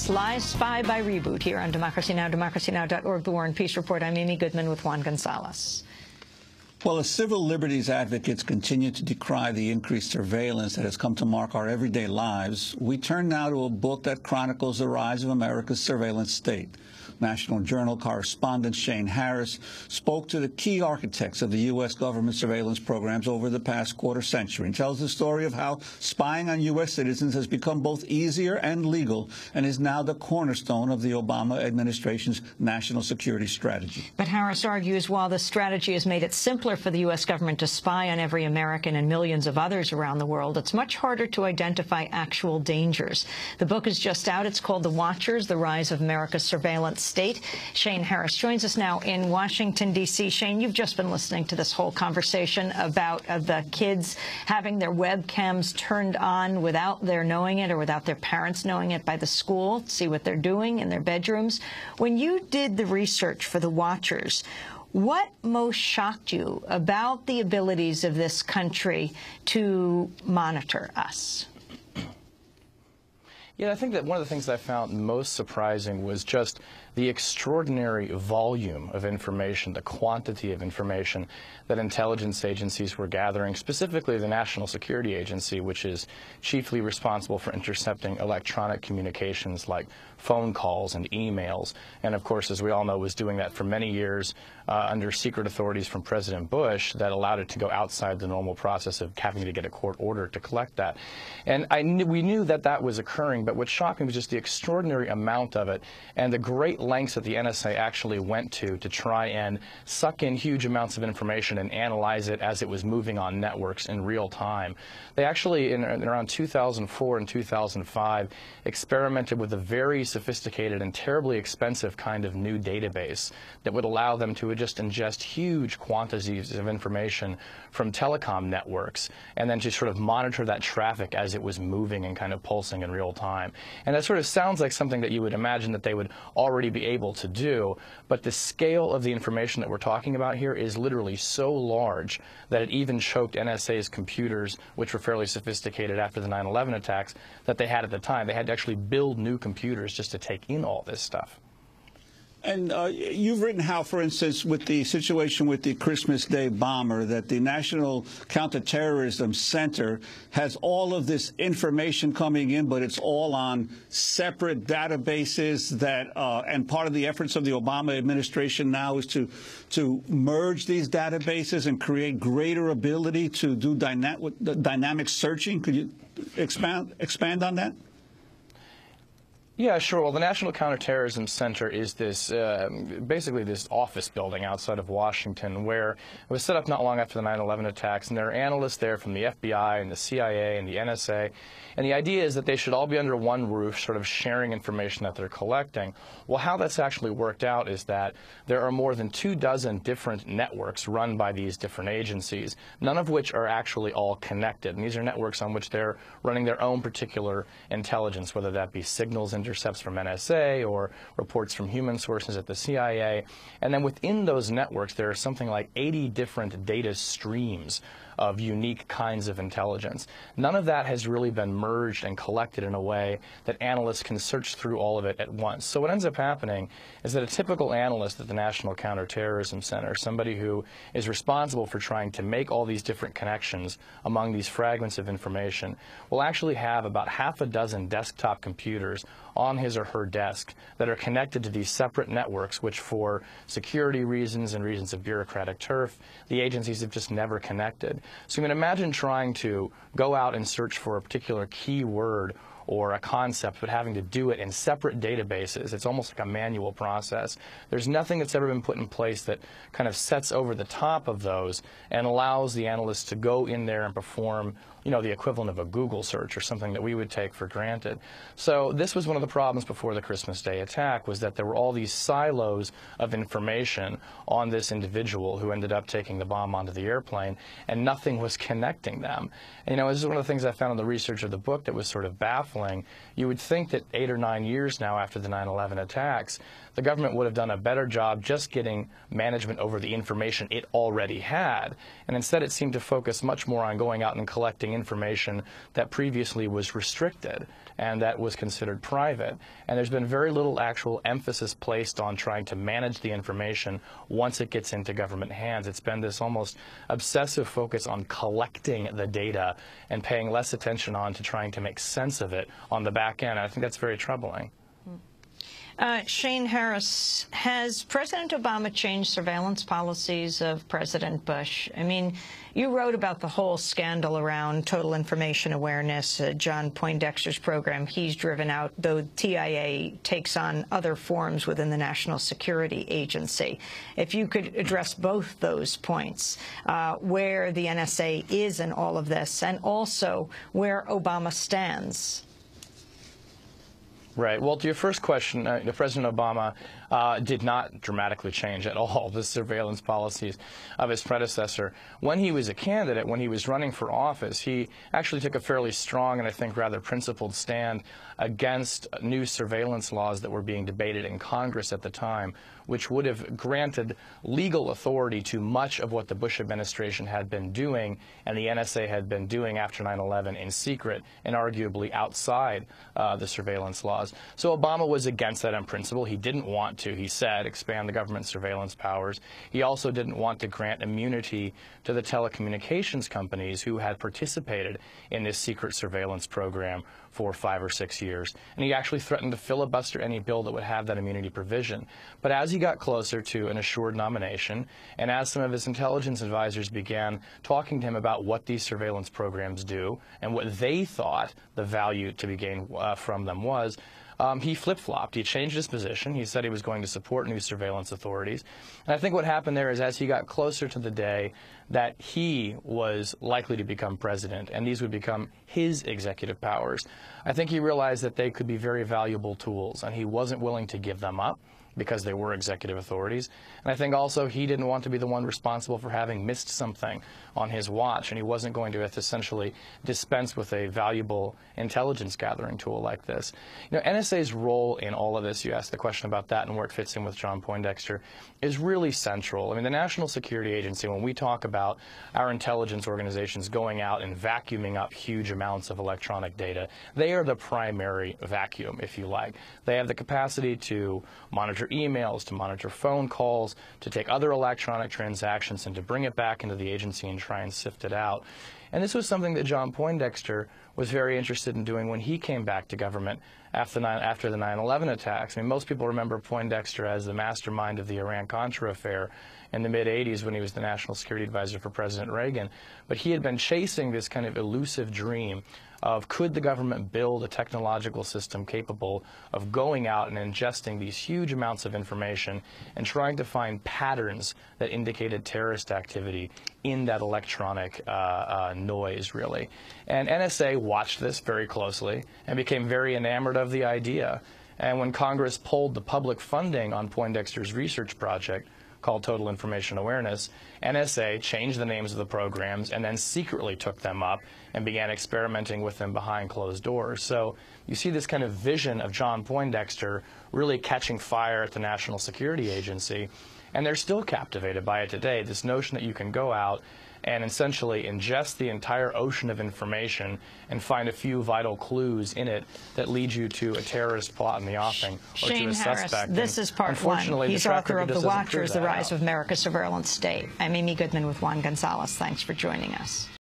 This live Spy by Reboot here on Democracy Now!, democracynow.org, The War and Peace Report. I'm Amy Goodman with Juan Gonzalez. Well, as civil liberties advocates continue to decry the increased surveillance that has come to mark our everyday lives, we turn now to a book that chronicles the rise of America's surveillance state. National Journal correspondent Shane Harris spoke to the key architects of the U.S. government surveillance programs over the past quarter century and tells the story of how spying on U.S. citizens has become both easier and legal and is now the cornerstone of the Obama administration's national security strategy. But Harris argues while the strategy has made it simpler for the U.S. government to spy on every American and millions of others around the world, it's much harder to identify actual dangers. The book is just out. It's called The Watchers, The Rise of America's Surveillance State. Shane Harris joins us now in Washington, D.C. Shane, you've just been listening to this whole conversation about the kids having their webcams turned on without their knowing it or without their parents knowing it by the school, see what they're doing in their bedrooms. When you did the research for The Watchers, what most shocked you about the abilities of this country to monitor us? Yeah, I think that one of the things I found most surprising was just the extraordinary volume of information, the quantity of information that intelligence agencies were gathering, specifically the National Security Agency, which is chiefly responsible for intercepting electronic communications like phone calls and emails. And of course, as we all know, was doing that for many years under secret authorities from President Bush that allowed it to go outside the normal process of having to get a court order to collect that. And we knew that that was occurring, but what shocked me was just the extraordinary amount of it and the great lengths that the NSA actually went to try and suck in huge amounts of information and analyze it as it was moving on networks in real time. They actually, in around 2004 and 2005, experimented with a very sophisticated and terribly expensive kind of new database that would allow them to just ingest huge quantities of information from telecom networks and then to sort of monitor that traffic as it was moving and kind of pulsing in real time. And that sort of sounds like something that you would imagine that they would already be able to do, but the scale of the information that we're talking about here is literally so large that it even choked NSA's computers, which were fairly sophisticated after the 9/11 attacks that they had at the time. They had to actually build new computers just to take in all this stuff. And you've written how, for instance, with the situation with the Christmas Day bomber, that the National Counterterrorism Center has all of this information coming in, but it's all on separate databases that, and part of the efforts of the Obama administration now is to merge these databases and create greater ability to do dynamic searching. Could you expand on that? Yeah, sure. Well, the National Counterterrorism Center is this, basically this office building outside of Washington where it was set up not long after the 9/11 attacks, and there are analysts there from the FBI and the CIA and the NSA, and the idea is that they should all be under one roof, sort of sharing information that they're collecting. Well, how that's actually worked out is that there are more than 24 different networks run by these different agencies, none of which are actually all connected, and these are networks on which they're running their own particular intelligence, whether that be signals intercepts from NSA or reports from human sources at the CIA. And then within those networks, there are something like 80 different data streams of unique kinds of intelligence. None of that has really been merged and collected in a way that analysts can search through all of it at once. So what ends up happening is that a typical analyst at the National Counterterrorism Center, somebody who is responsible for trying to make all these different connections among these fragments of information, will actually have about half a dozen desktop computers on his or her desk that are connected to these separate networks, which for security reasons and reasons of bureaucratic turf, the agencies have just never connected. So you can imagine trying to go out and search for a particular keyword or a concept, but having to do it in separate databases. It's almost like a manual process. There's nothing that's ever been put in place that kind of sets over the top of those and allows the analysts to go in there and perform, you know, the equivalent of a Google search or something that we would take for granted. So this was one of the problems before the Christmas Day attack, was that there were all these silos of information on this individual who ended up taking the bomb onto the airplane, and nothing was connecting them. And, you know, this is one of the things I found in the research of the book that was sort of baffling. baffling. You would think that 8 or 9 years now after the 9/11 attacks, the government would have done a better job just getting management over the information it already had. And instead it seemed to focus much more on going out and collecting information that previously was restricted and that was considered private. And there's been very little actual emphasis placed on trying to manage the information once it gets into government hands. It's been this almost obsessive focus on collecting the data and paying less attention on to trying to make sense of it on the back end. I think that's very troubling. Shane Harris, has President Obama changed surveillance policies of President Bush? I mean, you wrote about the whole scandal around total information awareness, John Poindexter's program he's driven out, though TIA takes on other forms within the National Security Agency. If you could address both those points, where the NSA is in all of this, and also where Obama stands. Right. Well, to your first question, President Obama did not dramatically change at all the surveillance policies of his predecessor. When he was a candidate, when he was running for office, he actually took a fairly strong and I think rather principled stand against new surveillance laws that were being debated in Congress at the time, which would have granted legal authority to much of what the Bush administration had been doing and the NSA had been doing after 9/11 in secret and arguably outside the surveillance laws. So Obama was against that in principle. He didn't want to, he said, expand the government's surveillance powers. He also didn't want to grant immunity to the telecommunications companies who had participated in this secret surveillance program for 5 or 6 years. And he actually threatened to filibuster any bill that would have that immunity provision. But as he got closer to an assured nomination, and as some of his intelligence advisors began talking to him about what these surveillance programs do and what they thought the value to be gained from them was, he flip-flopped. He changed his position. He said he was going to support new surveillance authorities. And I think what happened there is as he got closer to the day that he was likely to become president and these would become his executive powers, I think he realized that they could be very valuable tools, and he wasn't willing to give them up because they were executive authorities. And I think also he didn't want to be the one responsible for having missed something on his watch, and he wasn't going to essentially dispense with a valuable intelligence gathering tool like this. You know, NSA's role in all of this, you asked the question about that and where it fits in with John Poindexter, is really central. I mean, the National Security Agency, when we talk about our intelligence organizations going out and vacuuming up huge amounts of electronic data, they are the primary vacuum, if you like. They have the capacity to monitor emails, to monitor phone calls, to take other electronic transactions and to bring it back into the agency and try and sift it out. And this was something that John Poindexter was very interested in doing when he came back to government after the 9/11 attacks. I mean, most people remember Poindexter as the mastermind of the Iran-Contra affair in the mid-'80s when he was the National Security Advisor for President Reagan. But he had been chasing this kind of elusive dream of could the government build a technological system capable of going out and ingesting these huge amounts of information and trying to find patterns that indicated terrorist activity in that electronic noise, really. And NSA watched this very closely and became very enamored of the idea. And when Congress pulled the public funding on Poindexter's research project, called Total Information Awareness, NSA changed the names of the programs and then secretly took them up and began experimenting with them behind closed doors. So you see this kind of vision of John Poindexter really catching fire at the National Security Agency, and they're still captivated by it today, this notion that you can go out and essentially ingest the entire ocean of information and find a few vital clues in it that lead you to a terrorist plot in the offing or Shane to a Harris, suspect. this is part one. He's author of The Watchers, The Rise of of America's Surveillance State. I'm Amy Goodman with Juan Gonzalez. Thanks for joining us.